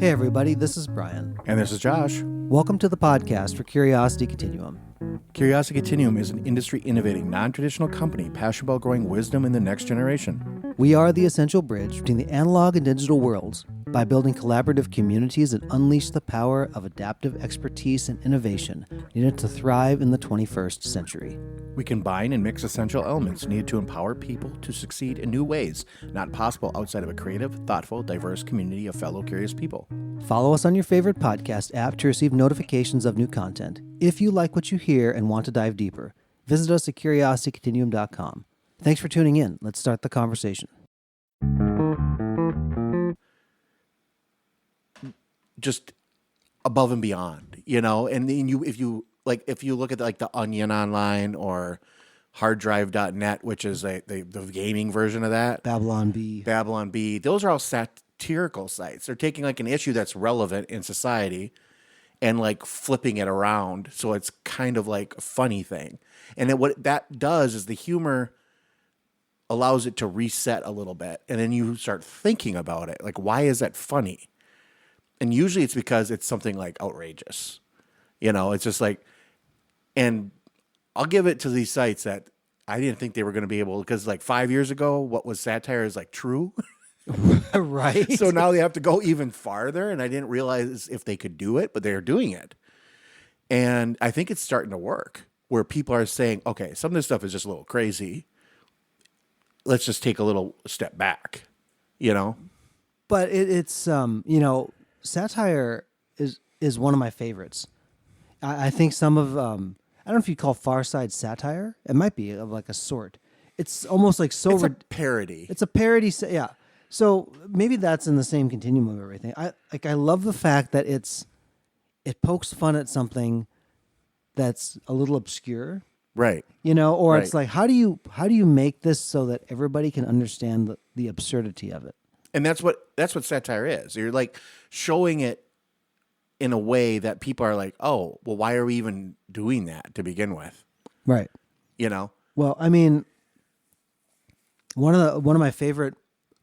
Hey everybody, this is Brian. And this is Josh. Welcome to the podcast for Curiosity Continuum. Curiosity Continuum is an industry-innovating, non-traditional company passionate about growing wisdom in the next generation. We are the essential bridge between the analog and digital worlds by building collaborative communities that unleash the power of adaptive expertise and innovation needed to thrive in the 21st century. We combine and mix essential elements needed to empower people to succeed in new ways, not possible outside of a creative, thoughtful, diverse community of fellow curious people. Follow us on your favorite podcast app to receive notifications of new content. If you like what you hear and want to dive deeper, visit us at curiositycontinuum.com. Thanks for tuning in. Let's start the conversation. Just above and beyond, you know. And then if you look at like the Onion online or harddrive.net, which is the gaming version of that, Babylon Bee, those are all satirical sites. They're taking like an issue that's relevant in society and like flipping it around so it's kind of like a funny thing. And what that does is the humor allows it to reset a little bit, and then you start thinking about it, like, why is that funny? And usually it's because it's something like outrageous. You know, it's just like, and I'll give it to these sites that I didn't think they were going to be able, because like 5 years ago, what was satire is like true. Right. So now they have to go even farther, and I didn't realize if they could do it, but they're doing it. And I think it's starting to work, where people are saying, okay, some of this stuff is just a little crazy. Let's just take a little step back, you know? But it's satire is one of my favorites. I think some of I don't know if you call Far Side satire. It might be of like a sort. It's almost like so. It's a parody. It's a parody. Yeah. So maybe that's in the same continuum of everything. I love the fact that it pokes fun at something that's a little obscure. Right. You know, or Right. it's like, how do you make this so that everybody can understand the absurdity of it? And that's what satire is. You're like showing it in a way that people are like, oh, well, why are we even doing that to begin with? Right. You know? Well, I mean, one of my favorite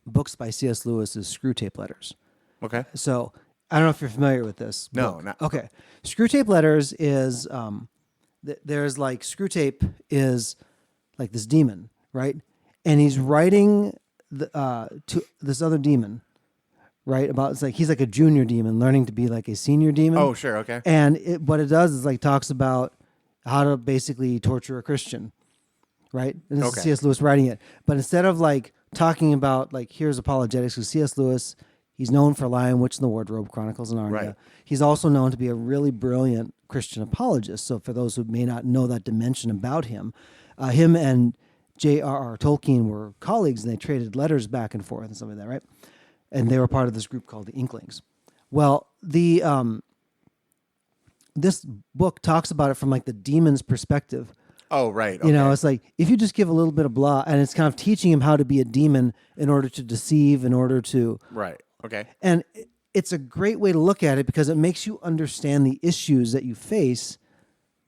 books by C.S. Lewis is Screw Tape Letters. Okay. So I don't know if you're familiar with this No, book. not Okay. Screw Tape Letters is there's like Screw Tape is like this demon, right? And he's writing to this other demon, right? About it's like he's like a junior demon learning to be like a senior demon. Oh, sure, okay. And what it does is like talks about how to basically torture a Christian, right? And this is C.S. Lewis writing it. But instead of like talking about like here's apologetics, because C.S. Lewis, he's known for Lion, Witch in the Wardrobe, Chronicles of Narnia. Right. He's also known to be a really brilliant Christian apologist. So for those who may not know that dimension about him, him and J.R.R. Tolkien were colleagues, and they traded letters back and forth and stuff like that, right? And they were part of this group called the Inklings. Well, this book talks about it from like the demon's perspective. Oh, right. Okay. You know, it's like if you just give a little bit of blah, and it's kind of teaching him how to be a demon in order to deceive, in order to... Right. Okay. And it's a great way to look at it because it makes you understand the issues that you face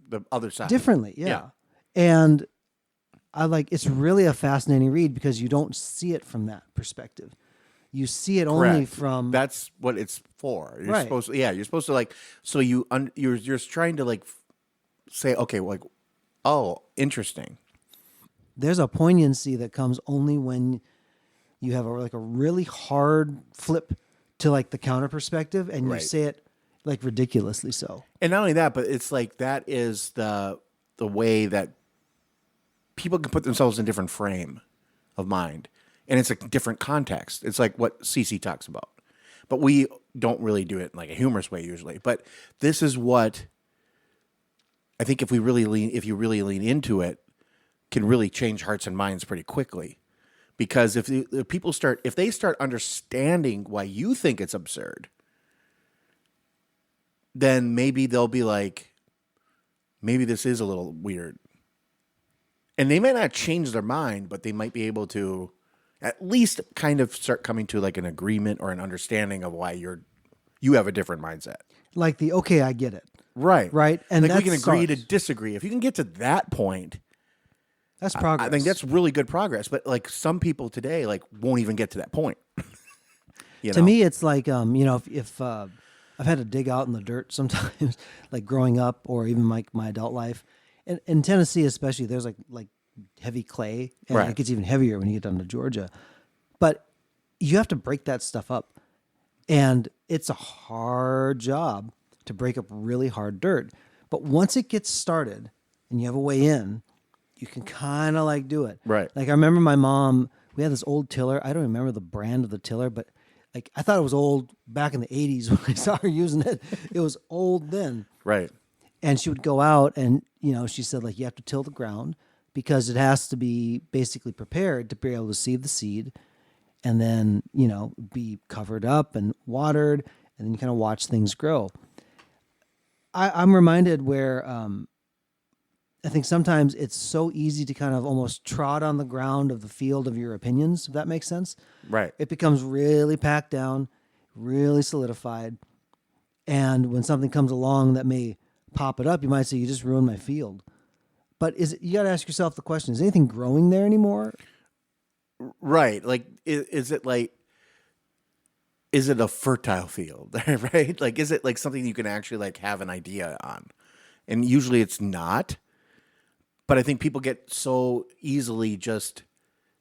The other side. differently. Yeah. And it's really a fascinating read because you don't see it from that perspective. You see it only Correct. from... That's what it's for. You're Right. supposed to, you're supposed to like, so you're just trying to like say, okay, like, oh, interesting. There's a poignancy that comes only when you have a really hard flip to like the counter perspective, and you Right. say it like ridiculously so. And not only that, but it's like that is the way that people can put themselves in a different frame of mind. And it's a different context. It's like what CC talks about. But we don't really do it in like a humorous way usually. But this is what I think if you really lean into it, can really change hearts and minds pretty quickly. Because if they start understanding why you think it's absurd, then maybe they'll be like, maybe this is a little weird. And they might not change their mind, but they might be able to at least kind of start coming to like an agreement or an understanding of why you have a different mindset. Like okay, I get it. Right. Right. And like we can agree starts. to disagree. If you can get to that point, That's progress. I think that's really good progress. But like some people today like won't even get to that point. You To know? me, it's like if I've had to dig out in the dirt sometimes, like growing up or even like my adult life, and in Tennessee especially, there's like heavy clay, and Right. it gets even heavier when you get down to Georgia. But you have to break that stuff up, and it's a hard job to break up really hard dirt. But once it gets started and you have a way in, you can kind of like do it. Right. Like I remember my mom, we had this old tiller. I don't remember the brand of the tiller, but like I thought it was old back in the 80s when I saw her using it. It was old then. Right. And she would go out and, she said like you have to till the ground because it has to be basically prepared to be able to seed the seed and then, be covered up and watered and then you kind of watch things grow. I'm reminded where I think sometimes it's so easy to kind of almost trot on the ground of the field of your opinions, if that makes sense. Right. It becomes really packed down, really solidified. And when something comes along that may pop it up, you might say, you just ruined my field. But you got to ask yourself the question, is anything growing there anymore? Right. Like, is it a fertile field, right? Like, is it like something you can actually like have an idea on? And usually it's not. But I think people get so easily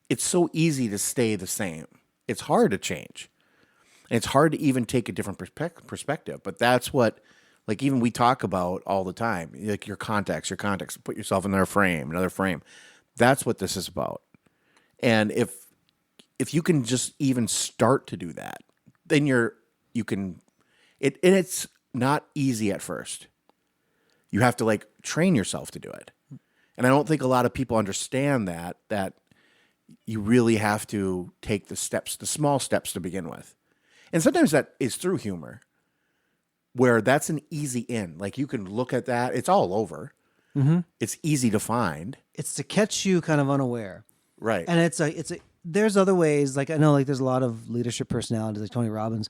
it's so easy to stay the same. It's hard to change. And it's hard to even take a different perspective. But that's what, like, even we talk about all the time, like your context, put yourself in another frame. That's what this is about. And if you can just even start to do that, then it's not easy at first. You have to like train yourself to do it. And I don't think a lot of people understand that you really have to take the small steps to begin with. And sometimes that is through humor, where that's an easy in. Like you can look at that, it's all over. Mm-hmm. It's easy to find. It's to catch you kind of unaware. Right. And there's other ways, like I know like there's a lot of leadership personalities like Tony Robbins.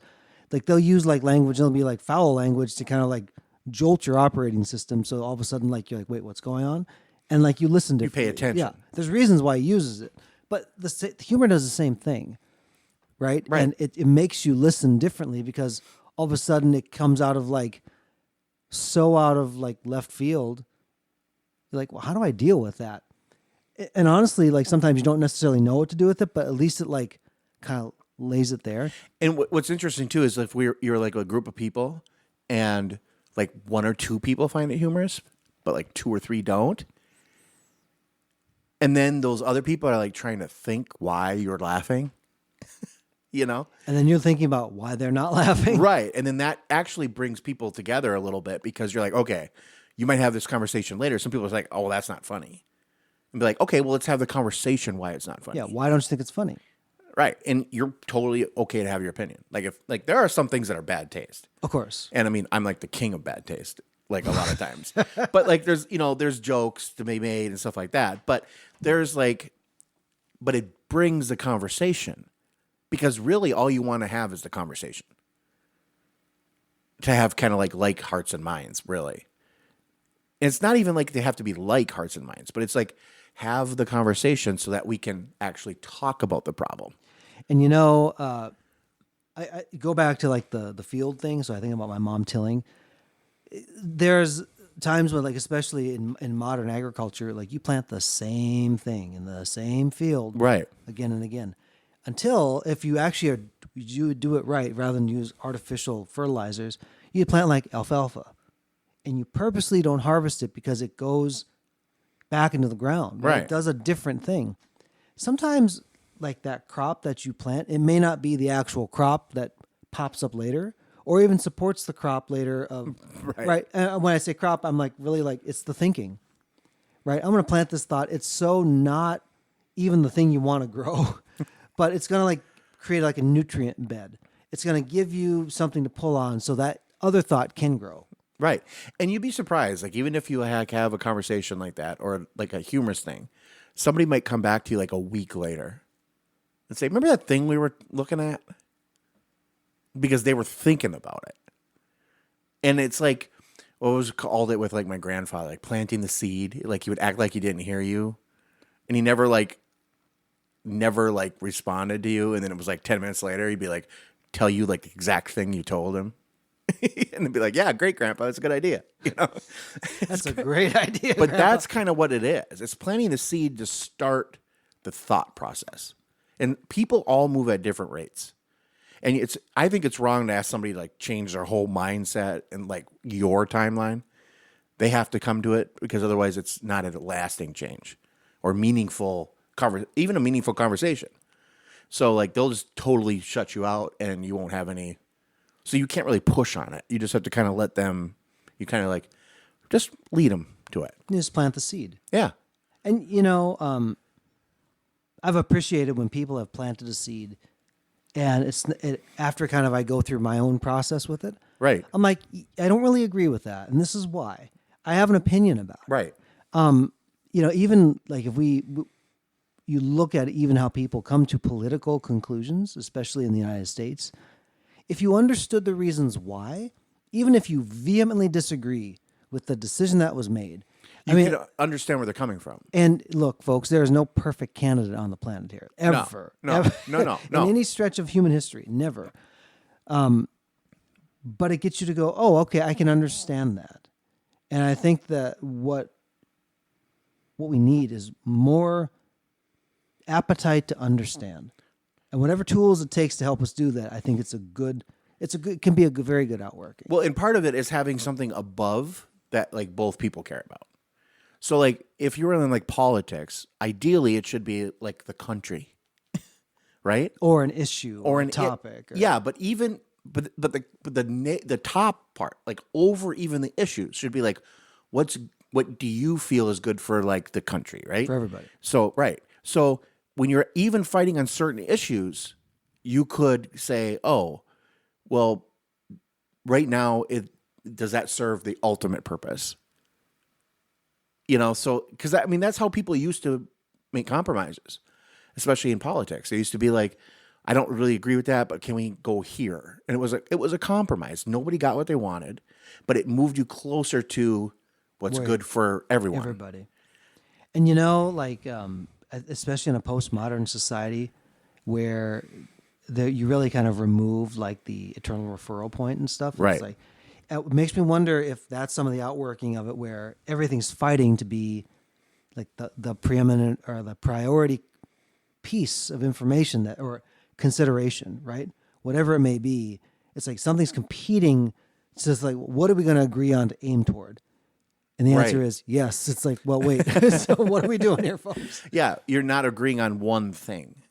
Like they'll use like language, they'll be like foul language to kind of like jolt your operating system. So all of a sudden like you're like, wait, what's going on? And like you listen to, you pay attention. Yeah, there's reasons why he uses it, but the humor does the same thing, right? Right. And it makes you listen differently because all of a sudden it comes out of like so out of like left field. You're like, well, how do I deal with that? And honestly, like sometimes you don't necessarily know what to do with it, but at least it like kind of lays it there. And what's interesting too is if you're like a group of people, and like one or two people find it humorous, but like two or three don't. And then those other people are like trying to think why you're laughing, And then you're thinking about why they're not laughing. Right. And then that actually brings people together a little bit because you're like, okay, you might have this conversation later. Some people are like, oh, well, that's not funny. And be like, okay, well, let's have the conversation why it's not funny. Yeah. Why don't you think it's funny? Right. And you're totally okay to have your opinion. Like there are some things that are bad taste. Of course. And I mean, I'm like the king of bad taste, like a lot of times. But like there's jokes to be made and stuff like that. But but it brings the conversation because really all you want to have is the conversation. To have kind of like hearts and minds, really. And it's not even like they have to be like hearts and minds, but it's like have the conversation so that we can actually talk about the problem. And I go back to like the field thing. So I think about my mom tilling. There's times when like, especially in modern agriculture, like you plant the same thing in the same field. Right. Again and again. Until if you actually you do it right, rather than use artificial fertilizers, you plant like alfalfa and you purposely don't harvest it because it goes back into the ground. Right. It does a different thing. Sometimes like that crop that you plant, it may not be the actual crop that pops up later or even supports the crop later. Right. And when I say crop, I'm like really like it's the thinking, right? I'm going to plant this thought. It's so not even the thing you want to grow, but it's going to like create like a nutrient bed. It's going to give you something to pull on so that other thought can grow. Right. And you'd be surprised, like even if you have a conversation like that or like a humorous thing, somebody might come back to you like a week later and say, remember that thing we were looking at? Because they were thinking about it. And it's like, what was called it with like my grandfather, like planting the seed. Like he would act like he didn't hear you. And he never responded to you. And then it was like 10 minutes later, he'd be like, tell you like the exact thing you told him. And they'd be like, yeah, great, Grandpa. That's a good idea. You know, That's a great idea. but Grandpa. that's kind of what it is. It's planting the seed to start the thought process. And people all move at different rates. And I think it's wrong to ask somebody to like change their whole mindset and like your timeline. They have to come to it because otherwise it's not a lasting change or meaningful even a meaningful conversation. So like they'll just totally shut you out and you won't have any. So you can't really push on it. You just have to kind of let them. You kind of like just lead them to it. You just plant the seed. Yeah. And I've appreciated when people have planted a seed, and after kind of I go through my own process with it. Right. I'm like, I don't really agree with that, and this is why. I have an opinion about it. Right. Even like if you look at even how people come to political conclusions, especially in the United States, if you understood the reasons why, even if you vehemently disagree with the decision that was made, You can understand where they're coming from. And look, folks, there is no perfect candidate on the planet here. Ever. No. In any stretch of human history. Never. But it gets you to go, oh, okay, I can understand that. And I think that what we need is more appetite to understand. And whatever tools it takes to help us do that, I think it can be a very good outworking. Well, and part of it is having something above that like both people care about. So like if you're in like politics, ideally it should be like the country, right? Or an issue or a topic. But the top part, like over even the issues, should be like what do you feel is good for like the country, right? For everybody. So right. So when you're even fighting on certain issues, you could say, oh, well, right now does that serve the ultimate purpose? So because that's how people used to make compromises, especially in politics. They used to be like, I don't really agree with that, but can we go here? And it was a compromise. Nobody got what they wanted, but it moved you closer to what's good for everyone. Everybody. And especially in a postmodern society where you really kind of remove like the eternal referral point and stuff. Right. It's like, it makes me wonder if that's some of the outworking of it, where everything's fighting to be like the preeminent or the priority piece of information or consideration, right? Whatever it may be, it's like something's competing. It's just like, what are we going to agree on to aim toward? And the answer is yes. It's like, well, wait. So what are we doing here, folks? Yeah, you're not agreeing on one thing,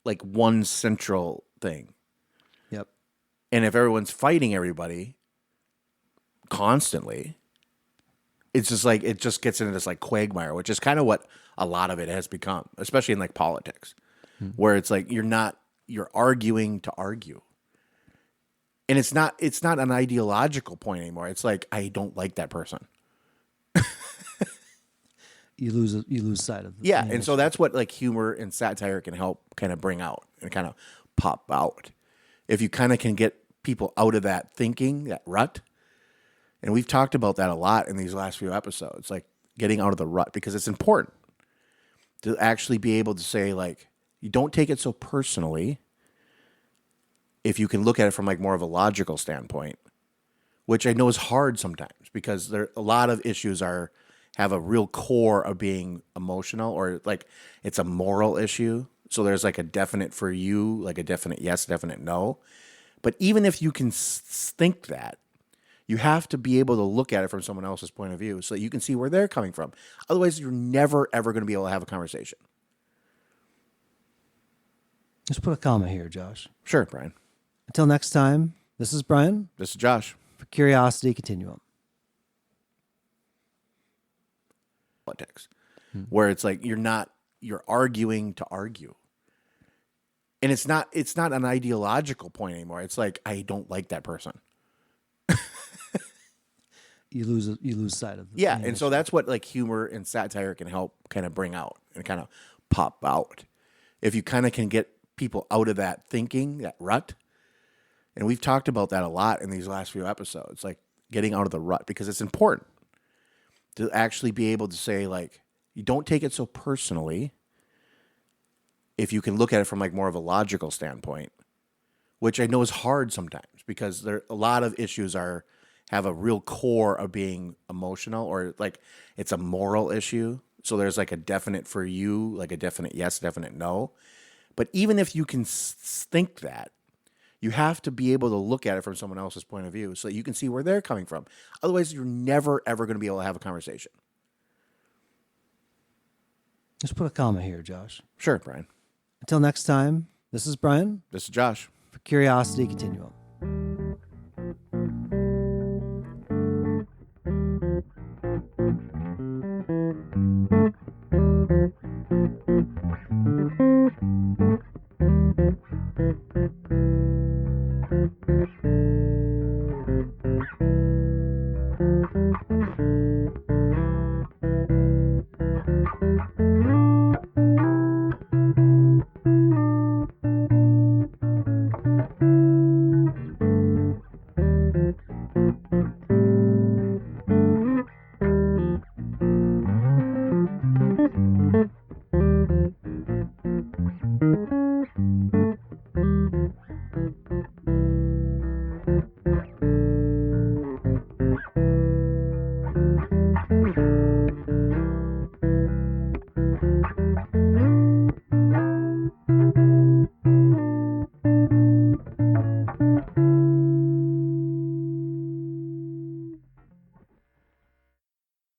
like one central thing. Yep. And if everyone's fighting everybody constantly, it's just like it just gets into this like quagmire, which is kind of what a lot of it has become, especially in like politics, where it's like you're arguing to argue. And it's not an ideological point anymore. It's like, I don't like that person. You lose sight of the and so that's what like humor and satire can help kind of bring out and kind of pop out. If you kind of can get people out of that thinking, that rut. And we've talked about that a lot in these last few episodes, like getting out of the rut, because it's important to actually be able to say, like, you don't take it so personally if you can look at it from like more of a logical standpoint, which I know is hard sometimes because a lot of issues have a real core of being emotional, or like it's a moral issue. So there's like a definite for you, like a definite yes, definite no. But even if you can think that, you have to be able to look at it from someone else's point of view so that you can see where they're coming from. Otherwise, you're never, ever going to be able to have a conversation. Let's put a comma here, Josh. Sure, Brian. Until next time, this is Brian. This is Josh. For Curiosity Continuum. Politics, where it's like you're arguing to argue. And it's not an ideological point anymore. It's like, I don't like that person. You lose sight of and so that's what like humor and satire can help kind of bring out and kind of pop out. If you kind of can get people out of that thinking, that rut. And we've talked about that a lot in these last few episodes, like getting out of the rut, because it's important to actually be able to say, like, you don't take it so personally if you can look at it from like more of a logical standpoint, which I know is hard sometimes because a lot of issues have a real core of being emotional, or like it's a moral issue. So there's like a definite for you, like a definite yes, definite no. But even if you can think that, you have to be able to look at it from someone else's point of view so that you can see where they're coming from. Otherwise, you're never, ever going to be able to have a conversation. Let's put a comma here, Josh. Sure, Brian. Until next time, this is Brian. This is Josh. For Curiosity Continuum.